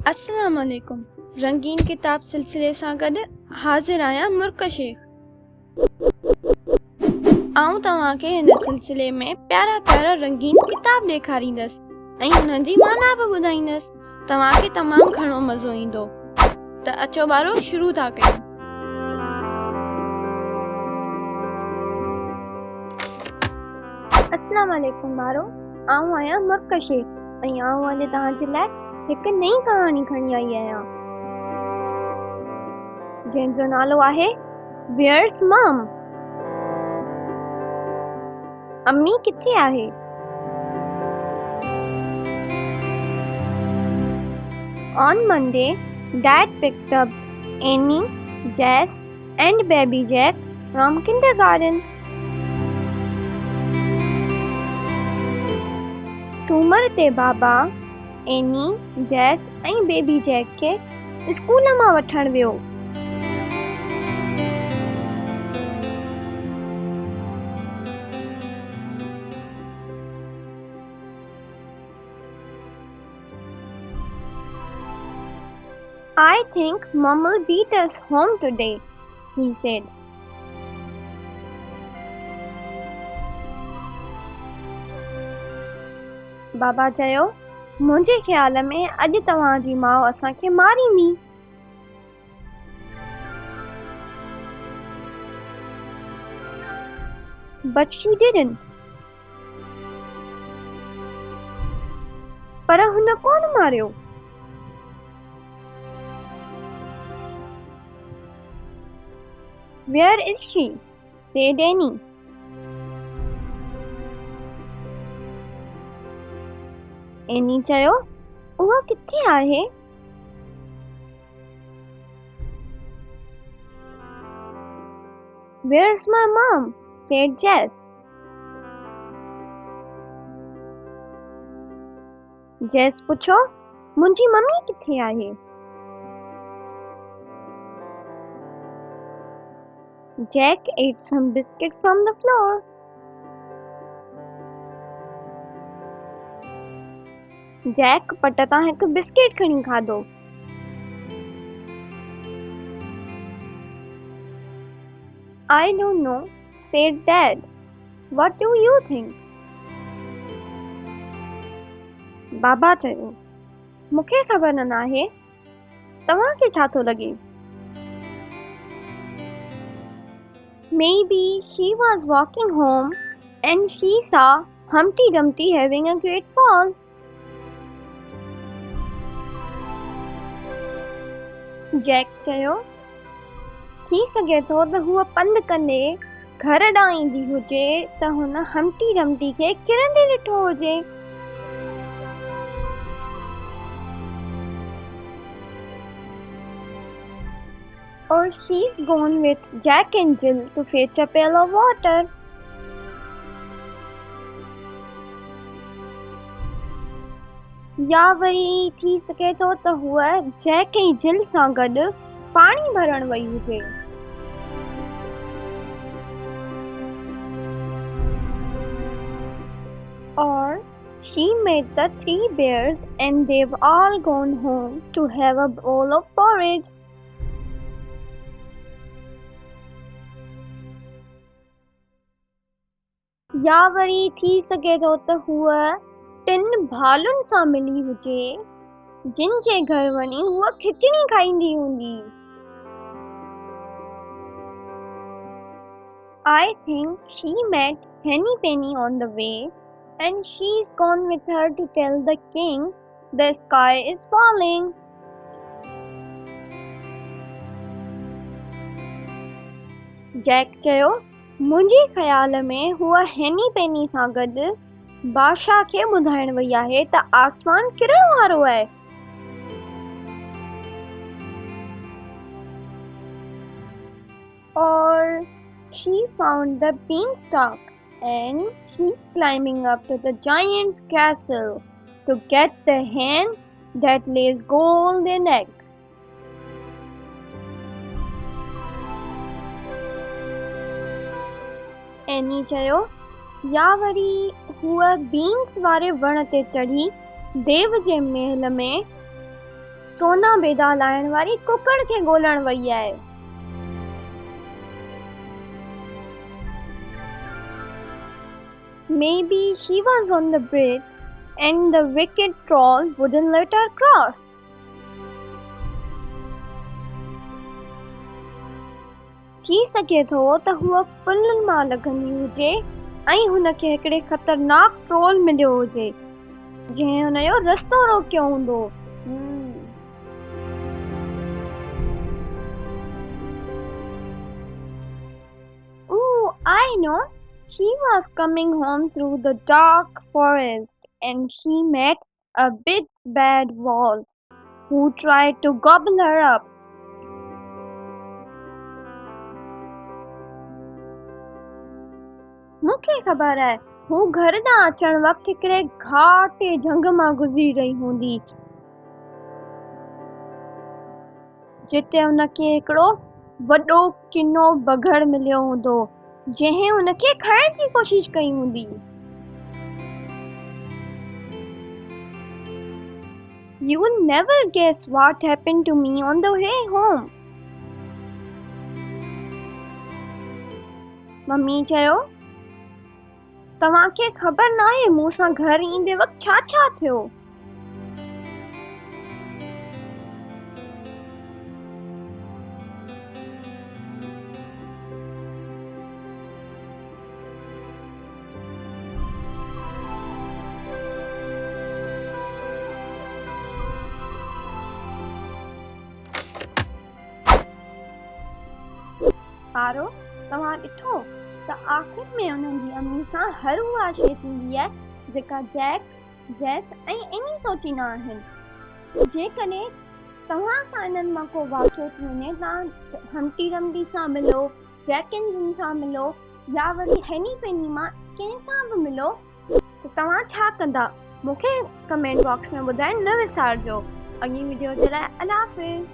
अस्सलाम वालेकुम। रंगीन किताब सिलसिले सां गॾु हाज़िर आहियां मुर्क शेख। आऊं तव्हांखे हिन सिलसिले में प्यारा प्यारा रंगीन किताब ॾेखारींदसि ऐं हुननि जी माना बि ॿुधाईंदसि। तव्हांखे तमामु घणो मज़ो ईंदो। त अचो ॿारो शुरू था कयूं। अस्सलाम वालेकुम ॿारो, आऊं आहियां मुर्क शेख ऐं आऊं अॼु तव्हांजे लाइ हिकु नई कहाणी खणी आई आहियां जंहिंजो नालो आहे वेयर्स मम। अम्मी किथे आहे? On Monday, Dad picked up Annie, Jess, and baby Jack from kindergarten. सूमर ते बाबा एनी, जैस ऐं बेबी जैक खे स्कूल मां वठण वियो। I think Mom will beat us home today, he said. बाबा चयो, मुंहिंजे ख़्याल में अॼु तव्हांजी माउ असांखे मारींदी। But she didn't. पर हुन कोन मारियो। Where is she? said Annie. Any चयो, उहा किथे आहे? Where's my mom? said Jess. Jess पुछो, मुंहिंजी मम्मी किथे आहे? Jack ate some biscuit from the floor. Jack पट तां हिकु बिस्किट खणी खाधो। I don't know, said Dad. What do you think? बाबा चयो, मूंखे ख़बर न आहे, तव्हांखे छा थो लॻे? Maybe she was walking home and she saw Humpty Dumpty having a great fall. Jack चयो, थी सघे थो त हूअ पंधु कंदे घर ॾांहुं ईंदी हुजे त हुन हम्टी डम्टी खे किरंदे ॾिठो हुजे। Or she's gone with Jack and Jill to fetch a pail of water. या वरी थी सघे थो त हूअ जैक ऐं जिल सां गॾु पाणी भरण वई हुजे। Or she met the three bears and they've all gone home to have a bowl of porridge. या वरी थी सघे थो त हूअ टिन भालुनि सां मिली हुजे जिन जे घर वञी हूअ खिचड़ी खाईंदी हूंदी। I think she met Henny Penny on the way and she's gone with her to tell the king the sky is falling. Jack चयो, मुंहिंजे ख़्याल में हूअ हेनी पेनी सां गॾु बादशाह खे ॿुधाइण वई आहे त आसमान किरण वारो आहे। Or she found the beanstalk and she's climbing up to the giant's castle to get the hen that lays golden eggs. Any चयो, या वरी हूअ बीन्स वारे वण ते चढ़ी देव जे महल में सोना बेदा लाइण वारी कुकड़ खे ॻोल्हण वई आहे। Maybe she was on the bridge and the wicked troll wouldn't let her cross. थी सघे थो त हूअ पुल मां लघंदी हुजे ऐं हुनखे हिकिड़े ख़तरनाक ट्रोल मिलियो हुजे जंहिं हुनजो रस्तो रोकियो हूंदो। I know. She was coming home through the dark forest and she met a big bad wolf who tried to gobble her up. मूंखे ख़बर आहे हू घर ॾांहुं अचण वक़्तु हिकिड़े घाटे झंग मां गुज़री रही हूंदी जिते हुनखे हिकिड़ो वॾो किनो बघड़ मिलियो हूंदो जंहिं हुनखे खाइण जी कोशिश कई हूंदी। You will never guess what happened to me on the way home. Mummy चयो तव्हांखे ख़बर नाहे मूं सां घर ईंदे वक़्तु छा छा थियो। आरो तव्हां ॾिठो त आख़िर में उन्हनि जी अम्मी सां हर उहा शइ थींदी आहे जेका जैक, जैस ऐं एमी सोचींदा आहिनि। जेकॾहिं तव्हां सां इन्हनि मां को वाक़ियो थी वञे तव्हां हम्टी डम्टी सां मिलो, जैक एंड जिन सां मिलो या वरी हेनी पेनी मां कंहिं सां बि मिलो त तव्हां छा कंदा मूंखे कमेंट बॉक्स में ॿुधाइण न विसारिजो। अॻी वीडियो जे लाइ अल्लाह हाफ़िज़।